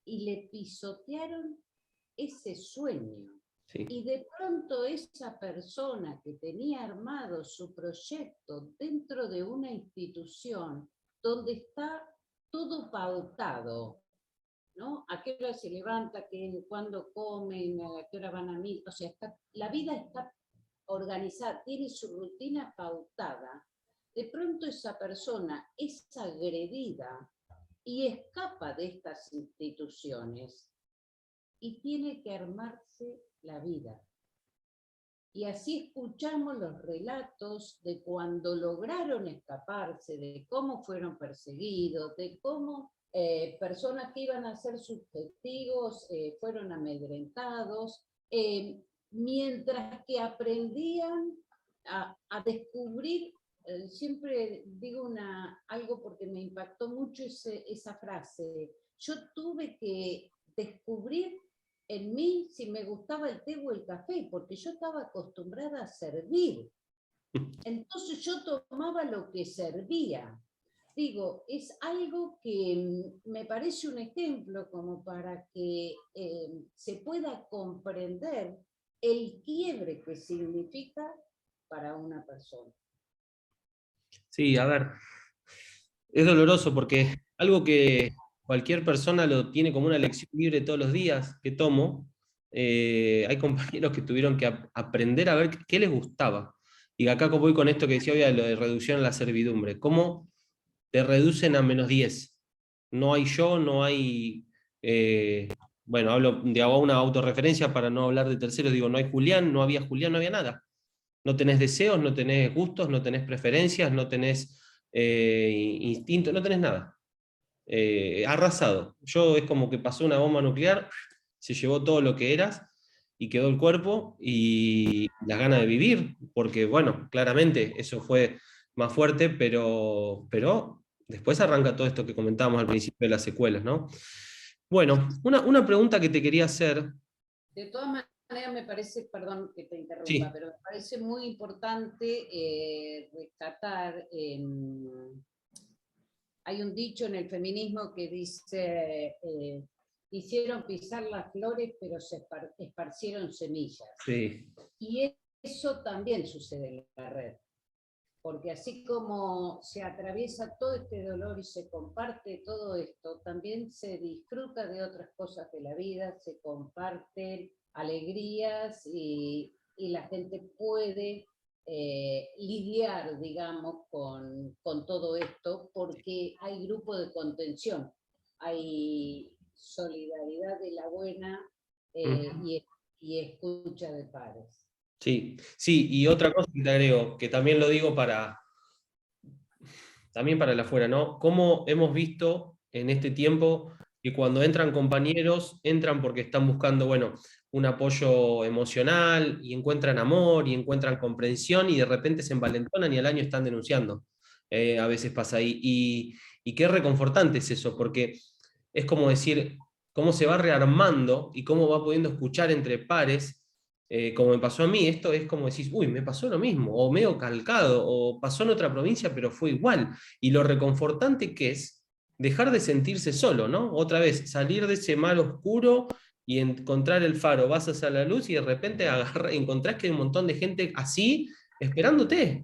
y le pisotearon ese sueño. sí. Y de pronto esa persona que tenía armado su proyecto dentro de una institución donde está todo pautado, ¿no? ¿A qué hora se levanta? ¿Cuándo comen? ¿A qué hora van a mí? O sea, la vida está organizada, tiene su rutina pautada. De pronto esa persona es agredida y escapa de estas instituciones y tiene que armarse la vida. Y así escuchamos los relatos de cuando lograron escaparse, de cómo fueron perseguidos, de cómo personas que iban a ser sus testigos fueron amedrentados, mientras que aprendían a descubrir. Siempre digo algo porque me impactó mucho esa frase. Yo tuve que descubrir en mí si me gustaba el té o el café, porque yo estaba acostumbrada a servir. Entonces yo tomaba lo que servía. Digo, es algo que me parece un ejemplo como para que se pueda comprender el quiebre que significa para una persona. Sí, a ver, es doloroso porque algo que cualquier persona lo tiene como una lección libre todos los días que tomo, hay compañeros que tuvieron que aprender a ver qué les gustaba. Y acá voy con esto que decía hoy, lo de reducción a la servidumbre. ¿Cómo te reducen a -10? No hay yo, no hay... bueno, hago una autorreferencia para no hablar de terceros, digo, no hay Julián, no había nada. No tenés deseos, no tenés gustos, no tenés preferencias, no tenés instinto, no tenés nada. Arrasado. Es como que pasó una bomba nuclear, se llevó todo lo que eras y quedó el cuerpo y las ganas de vivir, porque bueno, claramente eso fue más fuerte, pero después arranca todo esto que comentábamos al principio de las secuelas, ¿no? Bueno, una pregunta que te quería hacer. De todas maneras, me parece, perdón que te interrumpa, Sí, pero me parece muy importante rescatar. Hay un dicho en el feminismo que dice, hicieron pisar las flores, pero se esparcieron semillas. sí. Y eso también sucede en la red, porque así como se atraviesa todo este dolor y se comparte todo esto, también se disfruta de otras cosas de la vida, se comparten alegrías y la gente puede lidiar, digamos, con todo esto, porque hay grupo de contención, hay solidaridad de la buena Mm. y escucha de pares. Sí, sí, y otra cosa que te agrego, que también lo digo también para el afuera, ¿no? Cómo hemos visto en este tiempo que cuando entran compañeros, entran porque están buscando, bueno, un apoyo emocional y encuentran amor y encuentran comprensión y de repente se envalentonan y al año están denunciando. A veces pasa ahí. Y qué reconfortante es eso, porque es como decir, cómo se va rearmando y cómo va pudiendo escuchar entre pares como me pasó a mí, esto es como decís, uy, me pasó lo mismo, o medio calcado, o pasó en otra provincia, pero fue igual. Y lo reconfortante que es dejar de sentirse solo, ¿no? Otra vez, salir de ese mar oscuro y encontrar el faro, vas hacia la luz y de repente encontrás que hay un montón de gente así esperándote.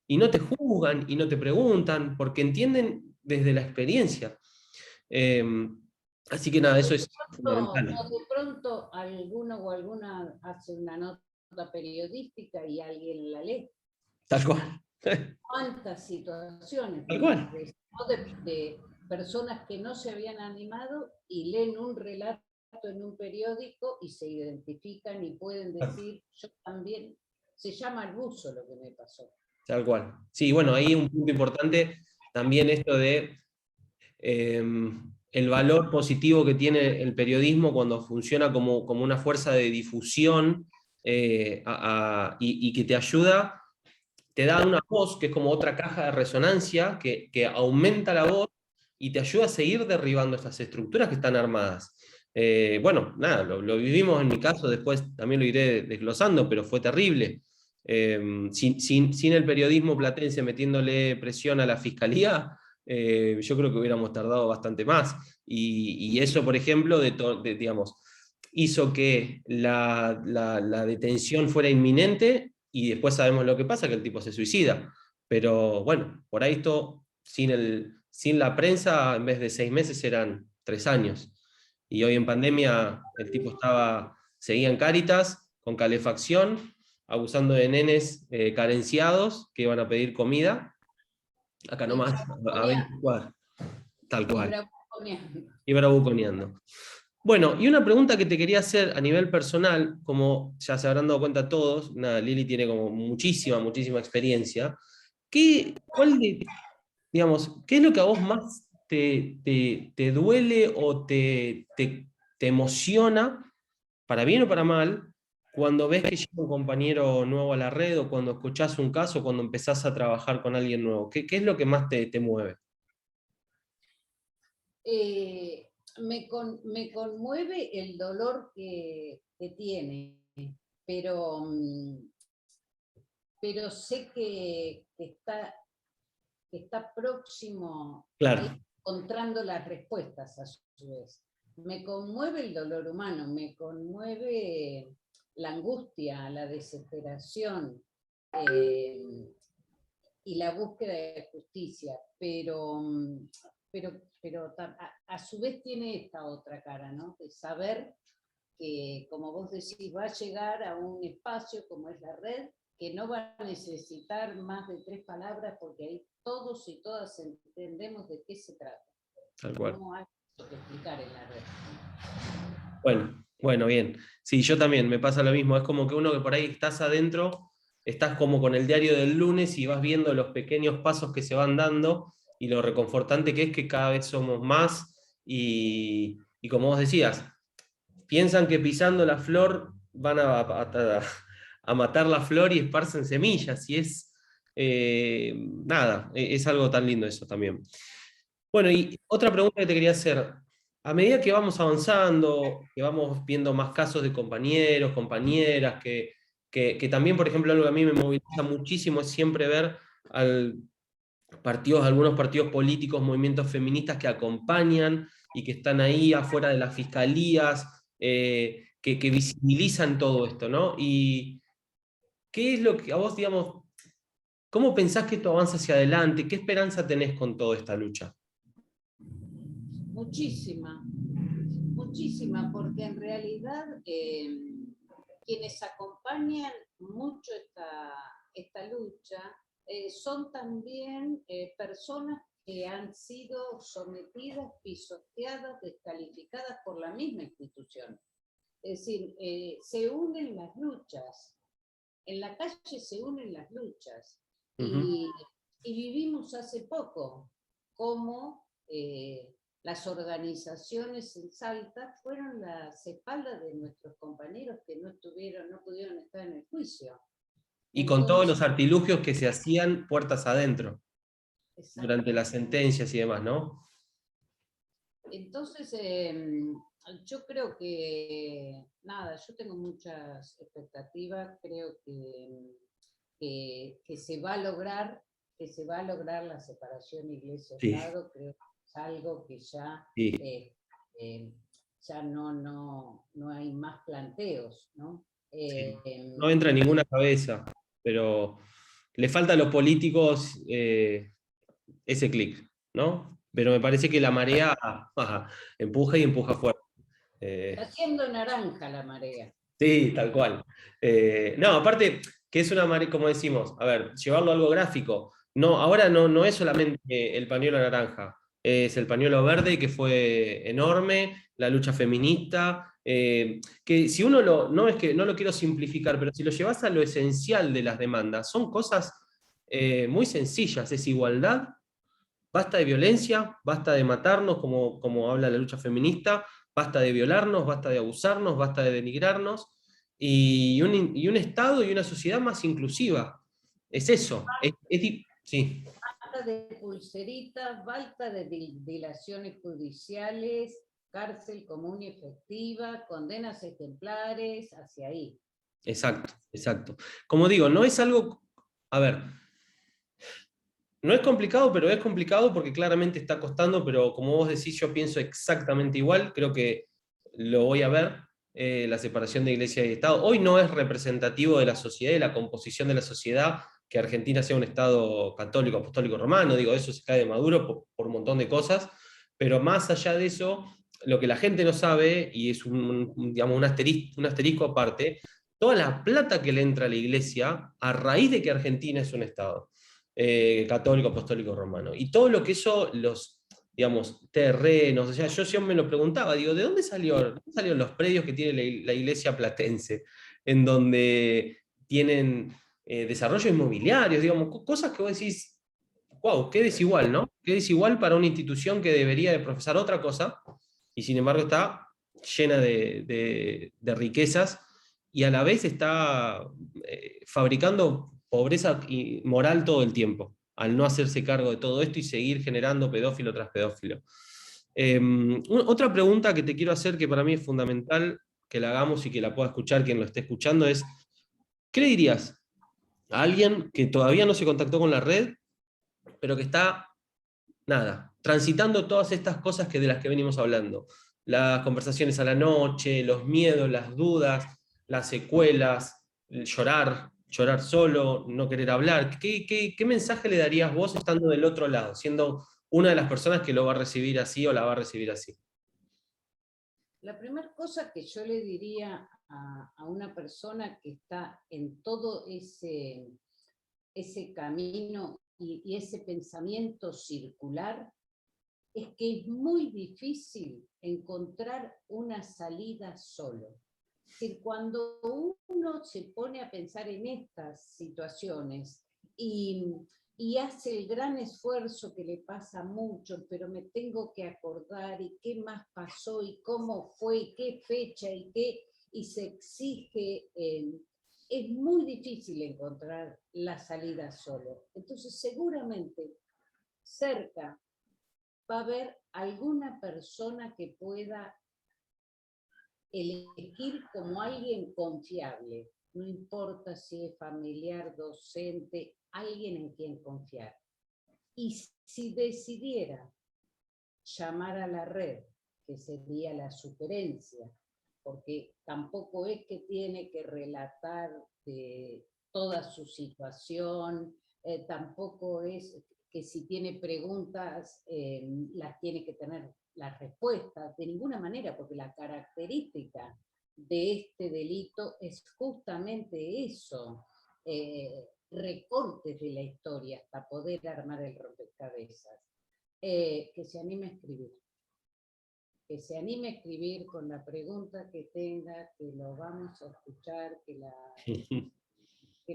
Y no te juzgan y no te preguntan, porque entienden desde la experiencia. Eh, Así que nada, eso es fundamental. O de pronto alguno o alguna hace una nota periodística y alguien la lee. Tal cual. ¿Cuántas situaciones Tal cual. de personas que no se habían animado y leen un relato en un periódico y se identifican y pueden decir, yo también? Se llama el buzo lo que me pasó. Tal cual. Sí, bueno, ahí un punto importante también esto de el valor positivo que tiene el periodismo cuando funciona como una fuerza de difusión y que te ayuda, te da una voz que es como otra caja de resonancia que aumenta la voz y te ayuda a seguir derribando estas estructuras que están armadas. Bueno, nada, lo vivimos en mi caso, después también lo iré desglosando, pero fue terrible. Sin el periodismo platense metiéndole presión a la fiscalía, yo creo que hubiéramos tardado bastante más. Y eso, por ejemplo, digamos, hizo que la detención fuera inminente y después sabemos lo que pasa, que el tipo se suicida. Pero bueno, por ahí esto, sin la prensa, en vez de 6 meses eran 3 años. Y hoy en pandemia el tipo seguía en Cáritas, con calefacción, abusando de nenes carenciados que iban a pedir comida, acá Y nomás, a 20 cuadras, tal cual, y bravuconeando. Bueno, y una pregunta que te quería hacer a nivel personal, como ya se habrán dado cuenta todos, nada, Lili tiene como muchísima experiencia. Digamos, ¿qué es lo que a vos más te duele o te emociona, para bien o para mal, cuando ves que llega un compañero nuevo a la red o cuando escuchás un caso, cuando empezás a trabajar con alguien nuevo? ¿Qué es lo que más te mueve? Me conmueve el dolor que tiene, pero, pero sé que está próximo a ir Claro, encontrando las respuestas a su vez. Me conmueve el dolor humano, me conmueve la angustia, la desesperación y la búsqueda de justicia, pero a su vez tiene esta otra cara, ¿no? De saber que, como vos decís, va a llegar a un espacio como es la red, que no va a necesitar más de 3 palabras porque ahí todos y todas entendemos de qué se trata. tal cual. No hay que explicar en la red. Bueno, bien. Sí, yo también, me pasa lo mismo. Es como que uno que por ahí estás adentro, estás como con el diario del lunes y vas viendo los pequeños pasos que se van dando y lo reconfortante que es que cada vez somos más y como vos decías, piensan que pisando la flor van a matar la flor y esparcen semillas y nada, es algo tan lindo eso también. Bueno, y otra pregunta que te quería hacer. A medida que vamos avanzando, que vamos viendo más casos de compañeros, compañeras, que también, por ejemplo, algo que a mí me moviliza muchísimo es siempre ver algunos partidos políticos, movimientos feministas que acompañan y que están ahí afuera de las fiscalías, que visibilizan todo esto, ¿no? Y qué es lo que a vos, digamos, ¿cómo pensás que esto avanza hacia adelante? ¿Qué esperanza tenés con toda esta lucha? Muchísima, muchísima, porque en realidad quienes acompañan mucho esta lucha son también personas que han sido sometidas, pisoteadas, descalificadas por la misma institución. Es decir, se unen las luchas, en la calle se unen las luchas, y, y vivimos hace poco como las organizaciones en Salta fueron las espaldas de nuestros compañeros que no pudieron estar en el juicio. Y con todos Entonces, los artilugios que se hacían puertas adentro durante las exactamente. sentencias y demás, ¿no? Entonces, Yo creo que, nada, yo tengo muchas expectativas, creo que se va a lograr, la separación Sí, Iglesia-Estado, creo que es algo que ya, sí. eh, eh, ya no hay más planteos, ¿no? Sí. Eh, No entra en ninguna cabeza, pero le falta a los políticos ese clic, ¿no? Pero me parece que la marea empuja y empuja fuerte. Está Eh, siendo naranja la marea. sí, tal cual. No, aparte que es una marea, como decimos, a ver, llevarlo a algo gráfico. No, ahora no es solamente el pañuelo naranja, es el pañuelo verde que fue enorme, la lucha feminista, que si uno no es que no lo quiero simplificar, pero si lo llevas a lo esencial de las demandas, son cosas muy sencillas, es igualdad. Basta de violencia, basta de matarnos, como habla la lucha feminista, basta de violarnos, basta de abusarnos, basta de denigrarnos, y un Estado y una sociedad más inclusiva. Es eso. Sí, Falta de pulseritas, falta de dilaciones judiciales, cárcel común y efectiva, condenas ejemplares, hacia ahí. exacto, exacto. Como digo, no es algo, a ver, no es complicado, pero es complicado porque claramente está costando, pero como vos decís, yo pienso exactamente igual, creo que lo voy a ver, la separación de iglesia y Estado. Hoy no es representativo de la sociedad y de la composición de la sociedad que Argentina sea un Estado católico, apostólico, romano, digo, eso se cae de Maduro por un montón de cosas, pero más allá de eso, lo que la gente no sabe, y es digamos, un asterisco aparte, toda la plata que le entra a la iglesia a raíz de que Argentina es un Estado católico, apostólico, romano. Y todo lo que eso, los, digamos, terrenos, o sea, yo siempre me lo preguntaba, digo, ¿de dónde salieron los predios que tiene la iglesia platense? En donde tienen desarrollos inmobiliarios, digamos, cosas que vos decís, wow, qué desigual, ¿no? Qué desigual para una institución que debería de profesar otra cosa, y sin embargo está llena de riquezas, y a la vez está fabricando pobreza moral todo el tiempo, al no hacerse cargo de todo esto y seguir generando pedófilo tras pedófilo. Otra pregunta que te quiero hacer, que para mí es fundamental que la hagamos y que la pueda escuchar quien lo esté escuchando, es, ¿qué le dirías a alguien que todavía no se contactó con la red, pero que está, nada, transitando todas estas cosas de las que venimos hablando? Las conversaciones a la noche, los miedos, las dudas, las secuelas, el llorar solo, no querer hablar. ¿Qué mensaje le darías vos estando del otro lado, siendo una de las personas que lo va a recibir así o la va a recibir así? La primera cosa que yo le diría a una persona que está en todo ese camino y ese pensamiento circular es que es muy difícil encontrar una salida solo. Es decir, cuando uno se pone a pensar en estas situaciones y hace el gran esfuerzo que le pasa mucho, pero me tengo que acordar y qué más pasó y cómo fue y qué fecha y se exige, es muy difícil encontrar la salida solo. Entonces seguramente cerca va a haber alguna persona que pueda elegir como alguien confiable, no importa si es familiar, docente, alguien en quien confiar. Y si decidiera llamar a la red, que sería la sugerencia, porque tampoco es que tiene que relatar toda su situación, tampoco es que si tiene preguntas las tiene que tener las respuestas, de ninguna manera, porque la característica de este delito es justamente eso, recortes de la historia hasta poder armar el rompecabezas. Que se anime a escribir. Que se anime a escribir con la pregunta que tenga, que lo vamos a escuchar, que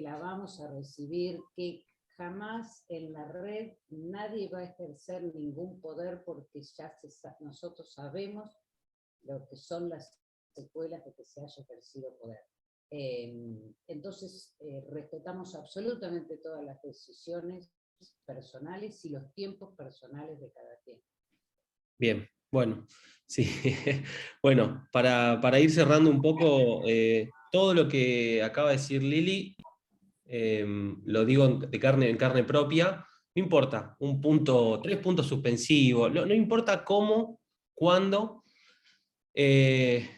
la vamos a recibir, que jamás en la red nadie va a ejercer ningún poder porque ya nosotros sabemos lo que son las secuelas de que se haya ejercido poder. Entonces, respetamos absolutamente todas las decisiones personales y los tiempos personales de cada quien. Bien, Bueno, sí. Bueno, para ir cerrando un poco, todo lo que acaba de decir Lili, lo digo en carne propia, no importa, un punto, 3 puntos suspensivos, no importa cómo, cuándo, eh,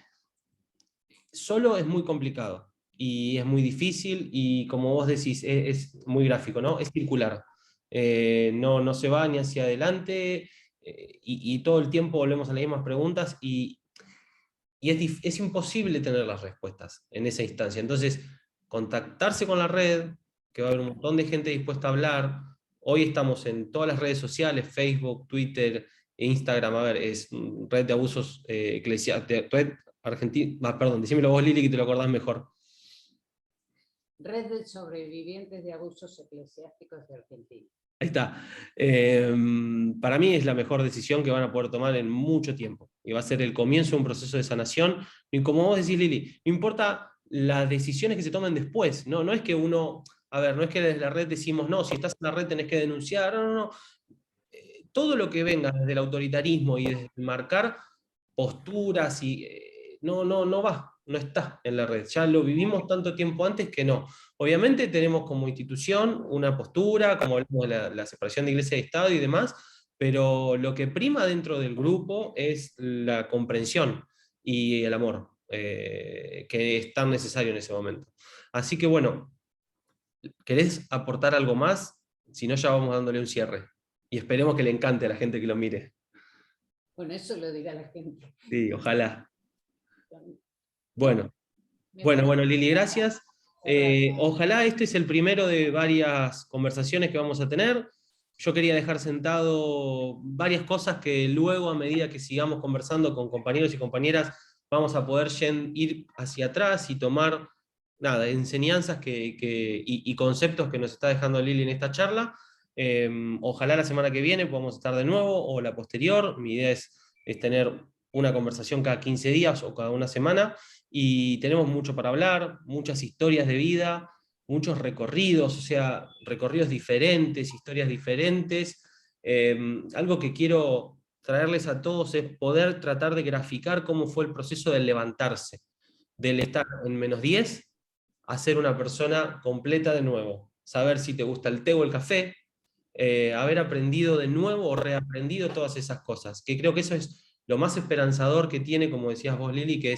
solo es muy complicado y es muy difícil y como vos decís, es muy gráfico, ¿no? Es circular. No se va ni hacia adelante y todo el tiempo volvemos a las mismas preguntas y es imposible tener las respuestas en esa instancia. Entonces, contactarse con la red, que va a haber un montón de gente dispuesta a hablar. Hoy estamos en todas las redes sociales, Facebook, Twitter, Instagram, a ver, es red de abusos eclesiásticos, red argentina, perdón, decímelo vos, Lili, que te lo acordás mejor. Red de sobrevivientes de abusos eclesiásticos de Argentina. Ahí está. Para mí es la mejor decisión que van a poder tomar en mucho tiempo. Y va a ser el comienzo de un proceso de sanación. Y como vos decís, Lili, no importa las decisiones que se tomen después. No es que uno, a ver, no es que desde la red decimos, no, si estás en la red tenés que denunciar. No. Todo lo que venga desde el autoritarismo y desde marcar posturas y no va, no está en la red. Ya lo vivimos tanto tiempo antes que no. Obviamente tenemos como institución una postura, como hablamos de la separación de iglesia y Estado y demás, pero lo que prima dentro del grupo es la comprensión y el amor, que es tan necesario en ese momento. Así que bueno, ¿querés aportar algo más? Si no, ya vamos dándole un cierre. Y esperemos que le encante a la gente que lo mire. Bueno, eso lo dirá la gente. Sí, ojalá. No, Bueno, bueno, Lili, gracias. Ojalá este es el primero de varias conversaciones que vamos a tener. Yo quería dejar sentado varias cosas que luego, a medida que sigamos conversando con compañeros y compañeras, vamos a poder ir hacia atrás y tomar, nada, enseñanzas y conceptos que nos está dejando Lili en esta charla. Ojalá la semana que viene podamos estar de nuevo o la posterior. Mi idea es tener una conversación cada 15 días o cada una semana y tenemos mucho para hablar, muchas historias de vida, muchos recorridos, o sea, recorridos diferentes, historias diferentes. Algo que quiero traerles a todos es poder tratar de graficar cómo fue el proceso del levantarse, del estar en -10 a ser una persona completa de nuevo, saber si te gusta el té o el café, haber aprendido de nuevo o reaprendido todas esas cosas, que creo que eso es lo más esperanzador que tiene, como decías vos, Lili, que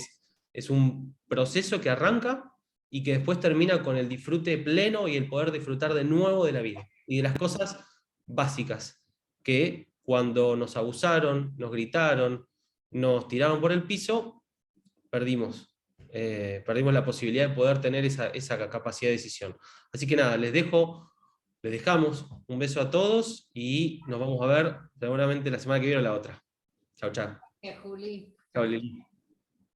es un proceso que arranca y que después termina con el disfrute pleno y el poder disfrutar de nuevo de la vida y de las cosas básicas que cuando nos abusaron, nos gritaron, nos tiraron por el piso, perdimos. Perdimos la posibilidad de poder tener esa capacidad de decisión. Así que nada, les dejamos un beso a todos y nos vamos a ver seguramente la semana que viene o la otra. Chao, chao. Juli. Chao, Lili.